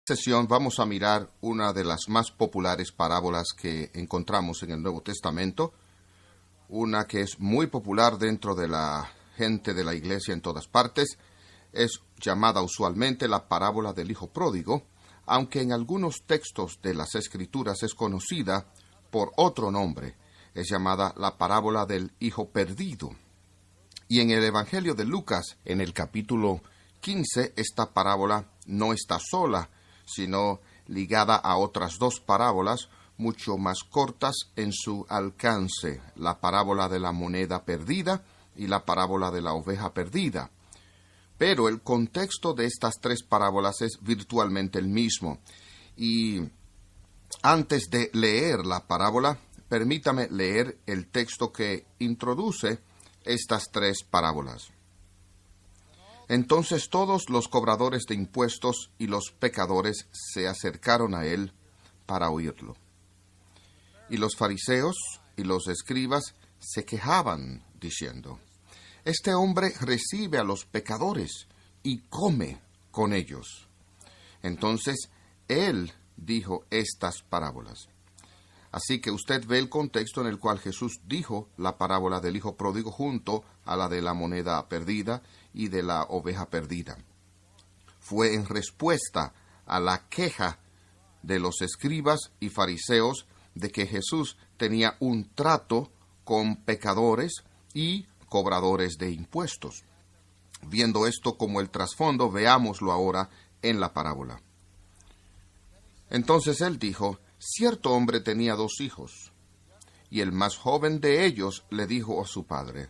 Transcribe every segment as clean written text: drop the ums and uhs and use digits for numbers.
Sesión vamos a mirar una de las más populares parábolas que encontramos en el Nuevo Testamento, una que es muy popular dentro de la gente de la iglesia en todas partes. Es llamada usualmente la parábola del hijo pródigo, aunque en algunos textos de las Escrituras es conocida por otro nombre. Es llamada la parábola del hijo perdido. Y en el Evangelio de Lucas, en el capítulo 15, esta parábola no está sola, sino ligada a otras dos parábolas mucho más cortas en su alcance, la parábola de la moneda perdida y la parábola de la oveja perdida. Pero el contexto de estas tres parábolas es virtualmente el mismo. Y antes de leer la parábola, permítame leer el texto que introduce estas tres parábolas. Entonces todos los cobradores de impuestos y los pecadores se acercaron a él para oírlo. Y los fariseos y los escribas se quejaban, diciendo: Este hombre recibe a los pecadores y come con ellos. Entonces él dijo estas parábolas. Así que usted ve el contexto en el cual Jesús dijo la parábola del hijo pródigo junto a la de la moneda perdida y de la oveja perdida. Fue en respuesta a la queja de los escribas y fariseos de que Jesús tenía un trato con pecadores y cobradores de impuestos. Viendo esto como el trasfondo, veámoslo ahora en la parábola. Entonces él dijo: Cierto hombre tenía 2 hijos, y el más joven de ellos le dijo a su padre: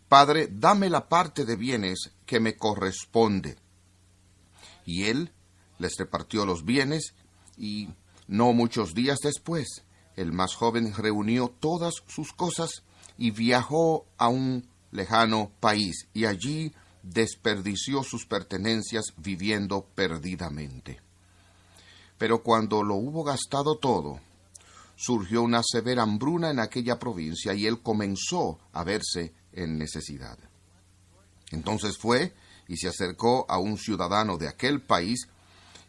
Padre, dame la parte de bienes que me corresponde. Y él les repartió los bienes, y no muchos días después, el más joven reunió todas sus cosas y viajó a un lejano país, y allí desperdició sus pertenencias viviendo perdidamente. Pero cuando lo hubo gastado todo, surgió una severa hambruna en aquella provincia, y él comenzó a verse en necesidad. Entonces fue y se acercó a un ciudadano de aquel país,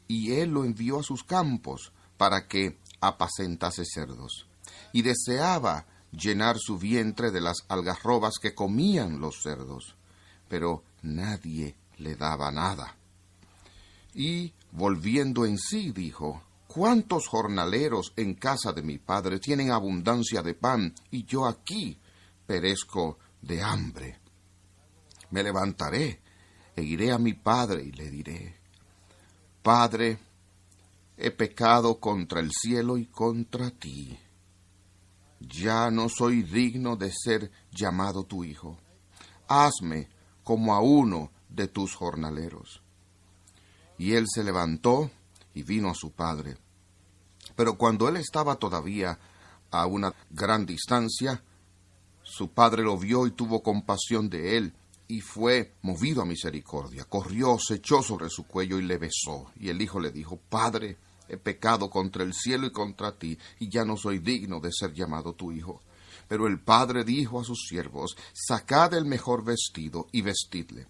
y él lo envió a sus campos para que apacentase cerdos, y deseaba llenar su vientre de las algarrobas que comían los cerdos, pero nadie le daba nada. Y volviendo en sí, dijo: ¿Cuántos jornaleros en casa de mi padre tienen abundancia de pan, y yo aquí perezco de hambre? Me levantaré e iré a mi padre y le diré: Padre, he pecado contra el cielo y contra ti. Ya no soy digno de ser llamado tu hijo. Hazme como a uno de tus jornaleros. Y él se levantó y vino a su padre. Pero cuando él estaba todavía a una gran distancia, su padre lo vio y tuvo compasión de él, y fue movido a misericordia. Corrió, se echó sobre su cuello y le besó. Y el hijo le dijo: Padre, he pecado contra el cielo y contra ti, y ya no soy digno de ser llamado tu hijo. Pero el padre dijo a sus siervos: Sacad el mejor vestido y vestidle.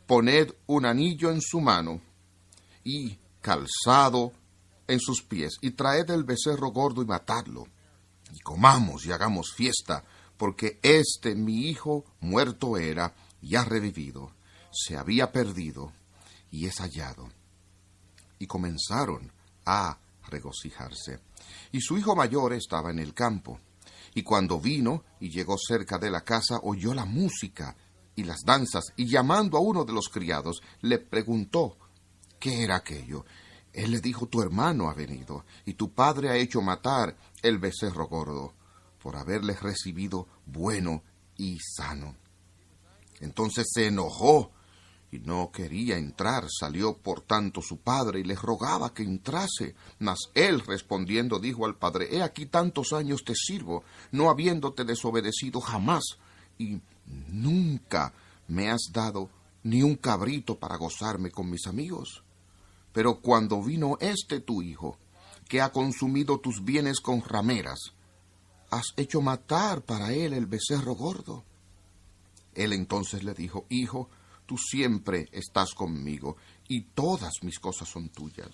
Poned un anillo en su mano y calzado en sus pies, y traed el becerro gordo y matadlo, y comamos y hagamos fiesta, porque mi hijo muerto era y ha revivido, se había perdido y es hallado. Y comenzaron a regocijarse. Y su hijo mayor estaba en el campo, y cuando vino y llegó cerca de la casa, oyó la música y las danzas, y llamando a uno de los criados, le preguntó ¿qué era aquello? Él le dijo: Tu hermano ha venido, y tu padre ha hecho matar el becerro gordo, por haberle recibido bueno y sano. Entonces se enojó y no quería entrar. Salió por tanto su padre y le rogaba que entrase. Mas él respondiendo dijo al padre: He aquí tantos años te sirvo, no habiéndote desobedecido jamás, y nunca me has dado ni un cabrito para gozarme con mis amigos. Pero cuando vino este tu hijo, que ha consumido tus bienes con rameras, has hecho matar para él el becerro gordo. Él entonces le dijo: Hijo, tú siempre estás conmigo, y todas mis cosas son tuyas.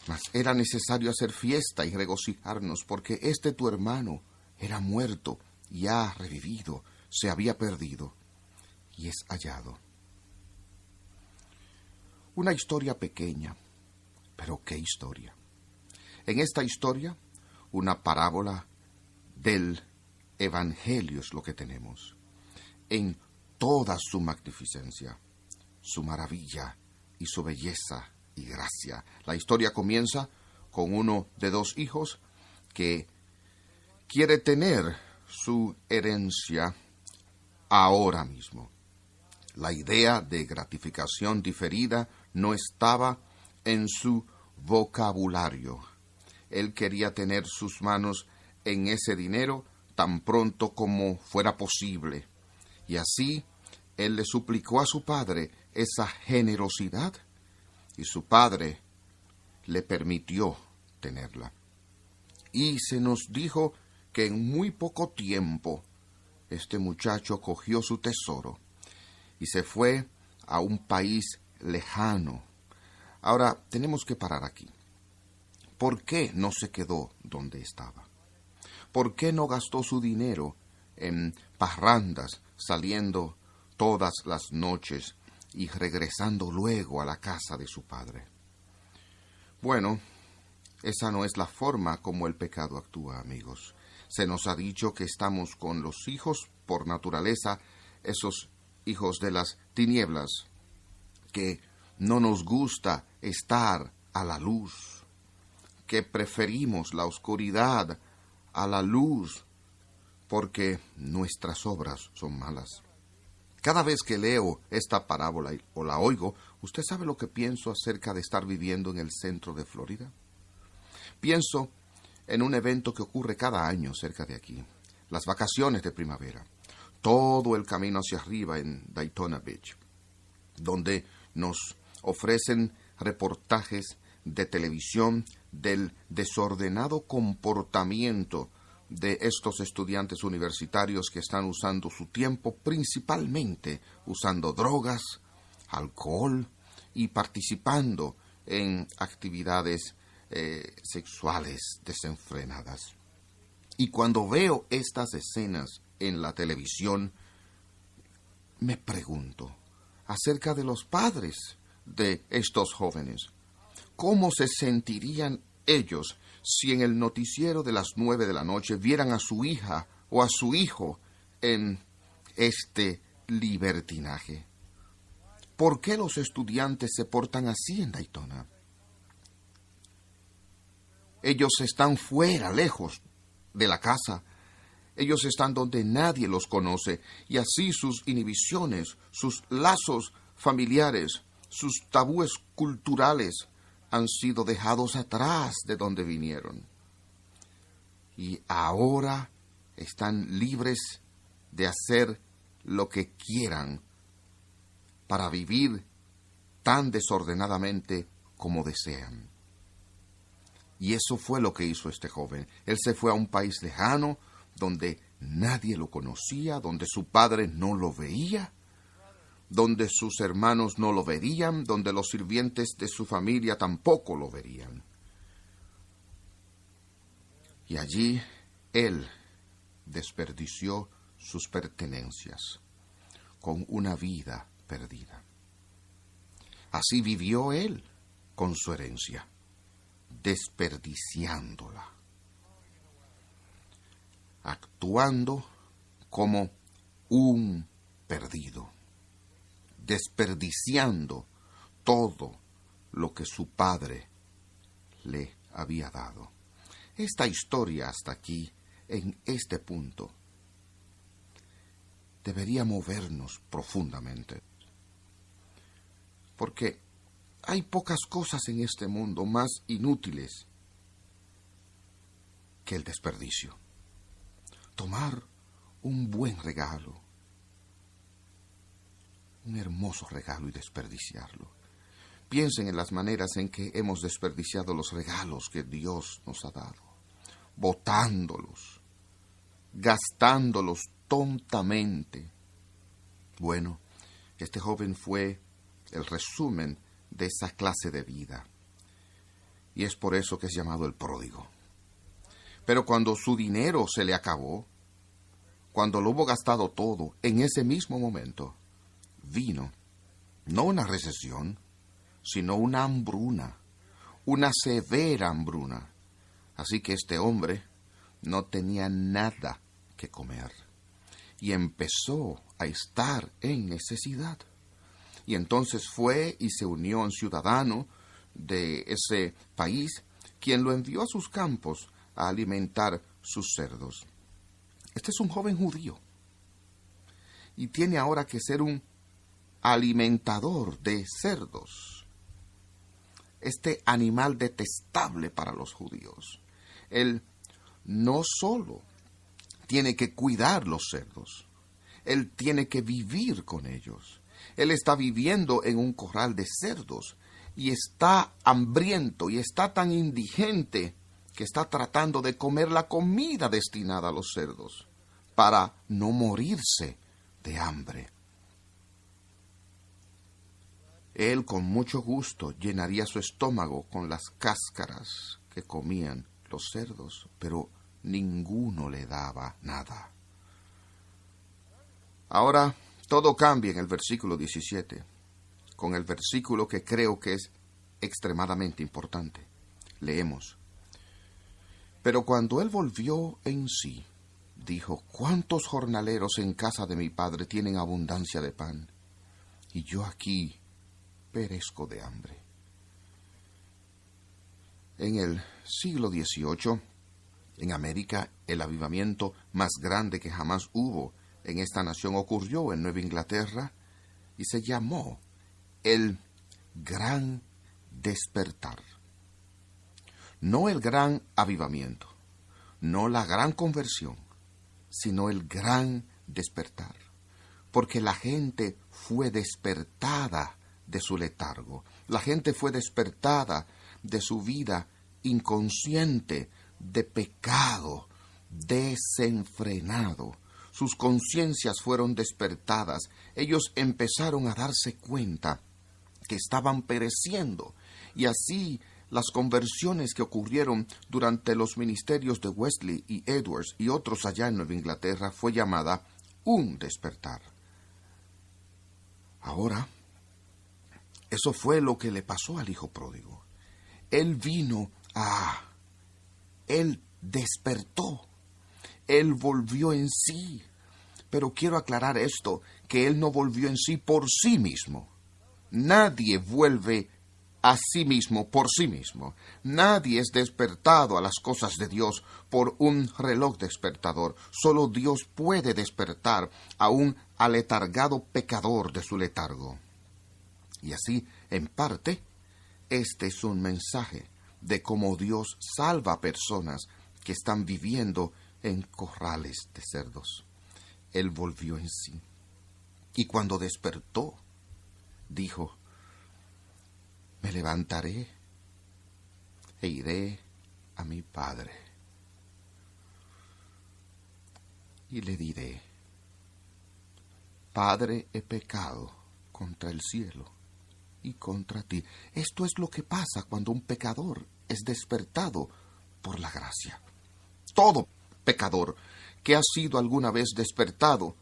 Mas era necesario hacer fiesta y regocijarnos, porque este tu hermano era muerto y ha revivido, se había perdido y es hallado. Una historia pequeña, pero qué historia. En esta historia, una parábola del Evangelio es lo que tenemos, en toda su magnificencia, su maravilla y su belleza y gracia. La historia comienza con uno de dos hijos que quiere tener su herencia ahora mismo. La idea de gratificación diferida no estaba en su vocabulario. Él quería tener sus manos en ese dinero tan pronto como fuera posible. Y así él le suplicó a su padre esa generosidad, y su padre le permitió tenerla. Y se nos dijo que en muy poco tiempo este muchacho cogió su tesoro y se fue a un país lejano. Ahora, tenemos que parar aquí. ¿Por qué no se quedó donde estaba? ¿Por qué no gastó su dinero en parrandas, saliendo todas las noches y regresando luego a la casa de su padre? Bueno, esa no es la forma como el pecado actúa, amigos. Se nos ha dicho que estamos con los hijos, por naturaleza, esos hijos de las tinieblas, que no nos gusta estar a la luz, que preferimos la oscuridad a la luz, porque nuestras obras son malas. Cada vez que leo esta parábola o la oigo, ¿usted sabe lo que pienso acerca de estar viviendo en el centro de Florida? Pienso en un evento que ocurre cada año cerca de aquí, las vacaciones de primavera, todo el camino hacia arriba en Daytona Beach, donde nos ofrecen reportajes de televisión del desordenado comportamiento de estos estudiantes universitarios que están usando su tiempo principalmente usando drogas, alcohol y participando en actividades sexuales desenfrenadas. Y cuando veo estas escenas en la televisión, me pregunto acerca de los padres de estos jóvenes. ¿Cómo se sentirían ellos si en el noticiero de las 9 de la noche vieran a su hija o a su hijo en este libertinaje? ¿Por qué los estudiantes se portan así en Daytona? Ellos están fuera, lejos de la casa. Ellos están donde nadie los conoce, y así sus inhibiciones, sus lazos familiares, sus tabúes culturales han sido dejados atrás de donde vinieron. Y ahora están libres de hacer lo que quieran para vivir tan desordenadamente como desean. Y eso fue lo que hizo este joven. Él se fue a un país lejano, donde nadie lo conocía, donde su padre no lo veía, donde sus hermanos no lo verían, donde los sirvientes de su familia tampoco lo verían. Y allí él desperdició sus pertenencias con una vida perdida. Así vivió él con su herencia, desperdiciándola, actuando como un perdido, desperdiciando todo lo que su padre le había dado. Esta historia hasta aquí, en este punto, debería movernos profundamente. porque hay pocas cosas en este mundo más inútiles que el desperdicio. Tomar un buen regalo, un hermoso regalo y desperdiciarlo. Piensen en las maneras en que hemos desperdiciado los regalos que Dios nos ha dado, botándolos, gastándolos tontamente. Bueno, este joven fue el resumen de esa clase de vida, y es por eso que es llamado el pródigo. Pero cuando su dinero se le acabó, cuando lo hubo gastado todo, en ese mismo momento, vino no una recesión, sino una hambruna, una severa hambruna. Así que este hombre no tenía nada que comer y empezó a estar en necesidad. Y entonces fue y se unió a un ciudadano de ese país, quien lo envió a sus campos a alimentar sus cerdos. Este es un joven judío y tiene ahora que ser un alimentador de cerdos. Este animal detestable para los judíos. Él no solo tiene que cuidar los cerdos, él tiene que vivir con ellos. Él está viviendo en un corral de cerdos y está hambriento y está tan indigente que está tratando de comer la comida destinada a los cerdos para no morirse de hambre. Él con mucho gusto llenaría su estómago con las cáscaras que comían los cerdos, pero ninguno le daba nada. Ahora todo cambia en el versículo 17, con el versículo que creo que es extremadamente importante. Leemos: Pero cuando él volvió en sí, dijo: ¿Cuántos jornaleros en casa de mi padre tienen abundancia de pan? Y yo aquí perezco de hambre. En el siglo XVIII, en América, el avivamiento más grande que jamás hubo en esta nación ocurrió en Nueva Inglaterra y se llamó el Gran Despertar. No el gran avivamiento, no la gran conversión, sino el gran despertar, porque la gente fue despertada de su letargo. La gente fue despertada de su vida inconsciente, de pecado, desenfrenado. Sus conciencias fueron despertadas. Ellos empezaron a darse cuenta que estaban pereciendo. Y así las conversiones que ocurrieron durante los ministerios de Wesley y Edwards y otros allá en Nueva Inglaterra fue llamada un despertar. Ahora, eso fue lo que le pasó al hijo pródigo. Él él despertó, él volvió en sí. Pero quiero aclarar esto, que él no volvió en sí por sí mismo. Nadie vuelve a sí mismo por sí mismo. Nadie es despertado a las cosas de Dios por un reloj despertador. Solo Dios puede despertar a un aletargado pecador de su letargo. Y así, en parte, este es un mensaje de cómo Dios salva a personas que están viviendo en corrales de cerdos. Él volvió en sí. Y cuando despertó, dijo: me levantaré e iré a mi Padre. Y le diré: Padre, he pecado contra el cielo y contra ti. Esto es lo que pasa cuando un pecador es despertado por la gracia. Todo pecador que ha sido alguna vez despertado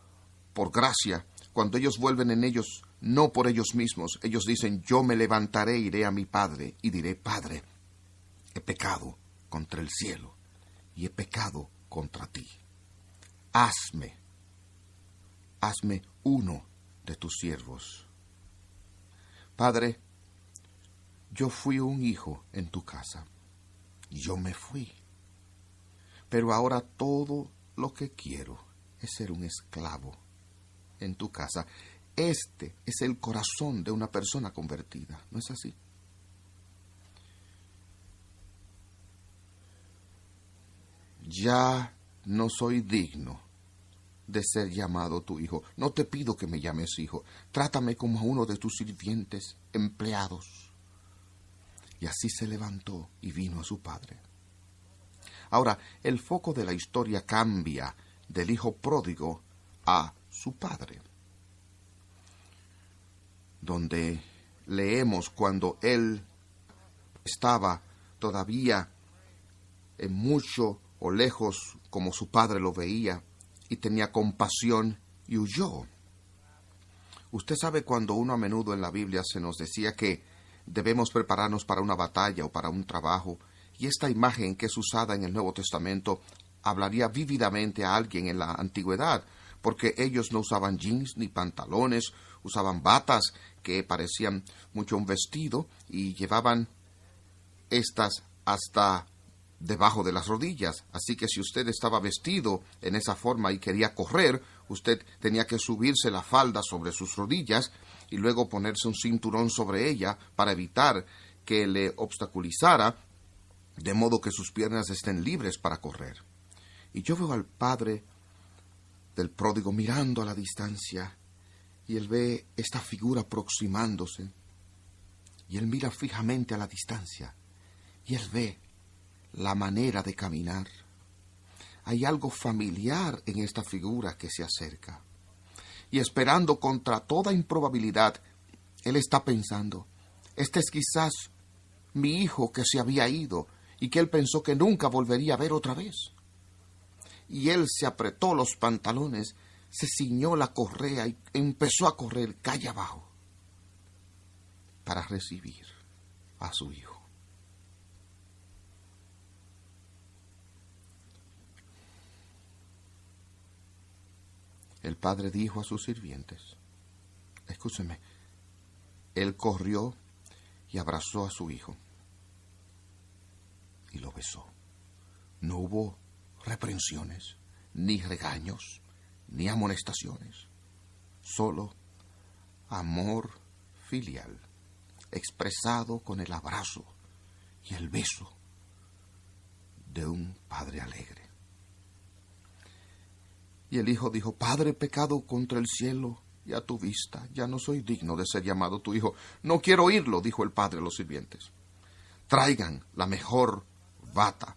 por gracia, cuando ellos vuelven en ellos, no por ellos mismos, ellos dicen: yo me levantaré, iré a mi Padre y diré: Padre, he pecado contra el cielo y he pecado contra ti. Hazme uno de tus siervos. Padre, yo fui un hijo en tu casa, yo me fui, pero ahora todo lo que quiero es ser un esclavo en tu casa. Este es el corazón de una persona convertida, ¿no es así? Ya no soy digno de ser llamado tu hijo. No te pido que me llames hijo. Trátame como a uno de tus sirvientes, empleados. Y así se levantó y vino a su padre. Ahora, el foco de la historia cambia del hijo pródigo a su padre, donde leemos cuando él estaba todavía en mucho o lejos como su padre lo veía, y tenía compasión y huyó. Usted sabe cuando uno a menudo en la Biblia se nos decía que debemos prepararnos para una batalla o para un trabajo, y esta imagen que es usada en el Nuevo Testamento hablaría vívidamente a alguien en la antigüedad, porque ellos no usaban jeans ni pantalones, usaban batas que parecían mucho un vestido y llevaban estas hasta debajo de las rodillas. Así que si usted estaba vestido en esa forma y quería correr, usted tenía que subirse la falda sobre sus rodillas y luego ponerse un cinturón sobre ella para evitar que le obstaculizara, de modo que sus piernas estén libres para correr. Y yo veo al padre del pródigo mirando a la distancia, y él ve esta figura aproximándose, y él mira fijamente a la distancia, y él ve la manera de caminar. Hay algo familiar en esta figura que se acerca, y esperando contra toda improbabilidad, él está pensando, este es quizás mi hijo que se había ido y que él pensó que nunca volvería a ver otra vez. Y él se apretó los pantalones, se ciñó la correa y empezó a correr calle abajo para recibir a su hijo. El padre dijo a sus sirvientes, escúcheme, él corrió y abrazó a su hijo y lo besó. No hubo reprensiones, ni regaños, ni amonestaciones, solo amor filial, expresado con el abrazo y el beso de un padre alegre. Y el hijo dijo, Padre, he pecado contra el cielo y a tu vista, ya no soy digno de ser llamado tu hijo. No quiero oírlo, dijo el padre a los sirvientes. Traigan la mejor bata,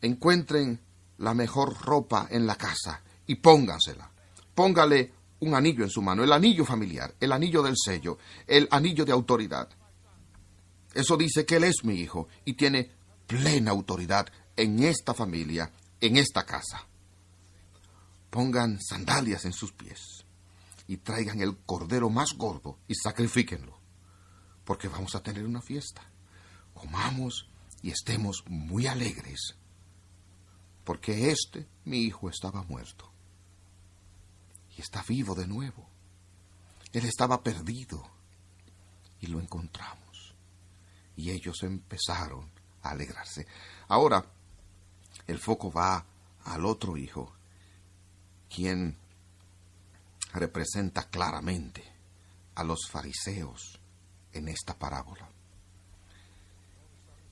encuentren la mejor ropa en la casa y póngansela. Póngale un anillo en su mano, el anillo familiar, el anillo del sello, el anillo de autoridad. Eso dice que él es mi hijo y tiene plena autoridad en esta familia, en esta casa. Pongan sandalias en sus pies y traigan el cordero más gordo y sacrifíquenlo, porque vamos a tener una fiesta. Comamos y estemos muy alegres, porque mi hijo, estaba muerto y está vivo de nuevo. Él estaba perdido y lo encontramos. Y ellos empezaron a alegrarse. Ahora, el foco va al otro hijo, quien representa claramente a los fariseos en esta parábola.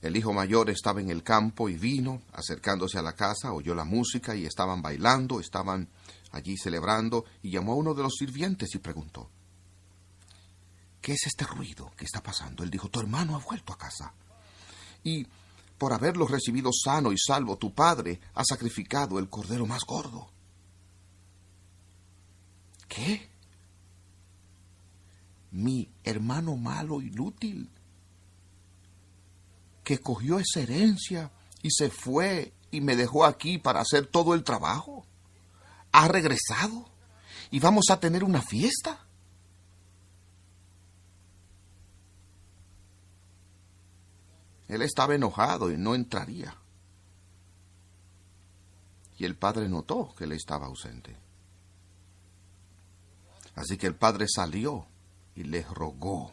El hijo mayor estaba en el campo y vino, acercándose a la casa, oyó la música y estaban bailando, estaban allí celebrando, y llamó a uno de los sirvientes y preguntó, ¿qué es este ruido que está pasando? Él dijo, tu hermano ha vuelto a casa, y por haberlo recibido sano y salvo, tu padre ha sacrificado el cordero más gordo. ¿Qué? Mi hermano malo, inútil, que cogió esa herencia y se fue y me dejó aquí para hacer todo el trabajo, ha regresado y vamos a tener una fiesta. Él estaba enojado y no entraría. Y el padre notó que él estaba ausente. Así que el padre salió y le rogó.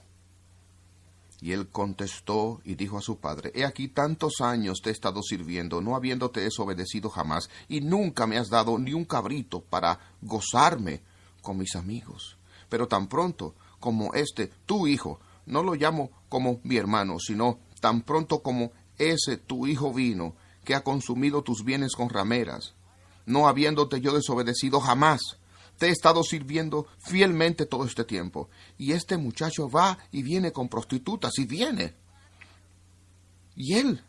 Y él contestó y dijo a su padre, he aquí tantos años te he estado sirviendo, no habiéndote desobedecido jamás, y nunca me has dado ni un cabrito para gozarme con mis amigos. Pero tan pronto como tu hijo, no lo llamo como mi hermano, sino tan pronto como ese tu hijo vino, que ha consumido tus bienes con rameras, no habiéndote yo desobedecido jamás, te he estado sirviendo fielmente todo este tiempo. Y este muchacho va y viene con prostitutas, y viene. Y él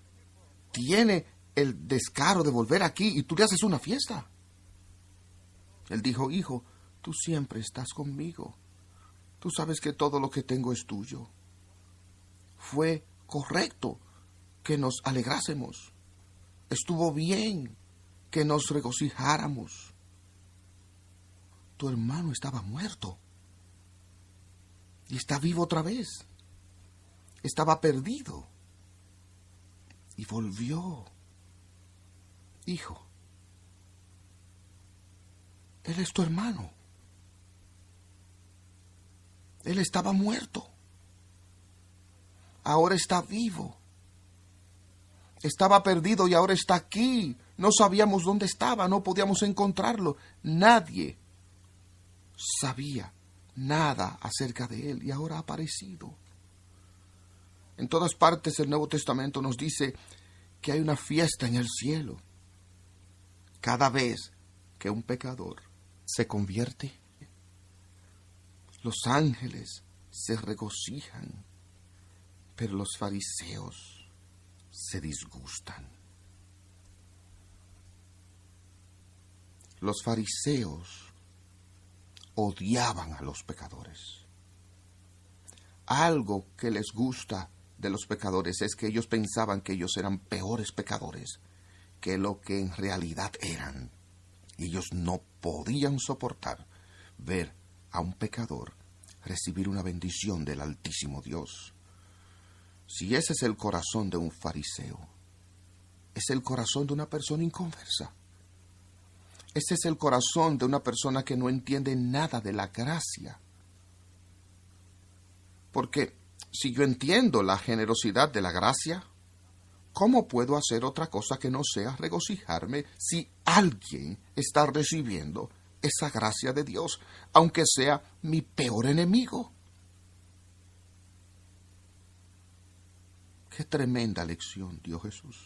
tiene el descaro de volver aquí, y tú le haces una fiesta. Él dijo: hijo, tú siempre estás conmigo. Tú sabes que todo lo que tengo es tuyo. Fue correcto que nos alegrásemos. Estuvo bien que nos regocijáramos. Tu hermano estaba muerto y está vivo otra vez. Estaba perdido y volvió. Hijo, él es tu hermano. Él estaba muerto. Ahora está vivo. Estaba perdido y ahora está aquí. No sabíamos dónde estaba, no podíamos encontrarlo. Nadie sabía nada acerca de él y ahora ha aparecido. En todas partes el Nuevo Testamento nos dice que hay una fiesta en el cielo cada vez que un pecador se convierte. Los ángeles se regocijan, pero los fariseos se disgustan. Los fariseos odiaban a los pecadores. Algo que les gusta de los pecadores es que ellos pensaban que ellos eran peores pecadores que lo que en realidad eran. Y ellos no podían soportar ver a un pecador recibir una bendición del Altísimo Dios. Si ese es el corazón de un fariseo, es el corazón de una persona inconversa. Ese es el corazón de una persona que no entiende nada de la gracia. Porque si yo entiendo la generosidad de la gracia, ¿cómo puedo hacer otra cosa que no sea regocijarme si alguien está recibiendo esa gracia de Dios, aunque sea mi peor enemigo? Qué tremenda lección dio Jesús.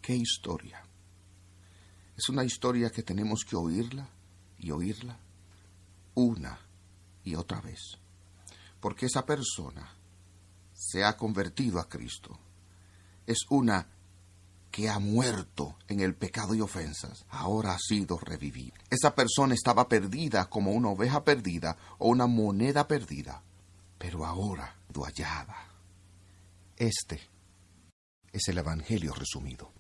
Qué historia. Es una historia que tenemos que oírla y oírla una y otra vez. Porque esa persona se ha convertido a Cristo. Es una que ha muerto en el pecado y ofensas, ahora ha sido revivida. Esa persona estaba perdida como una oveja perdida o una moneda perdida, pero ahora hallada. Este es el Evangelio resumido.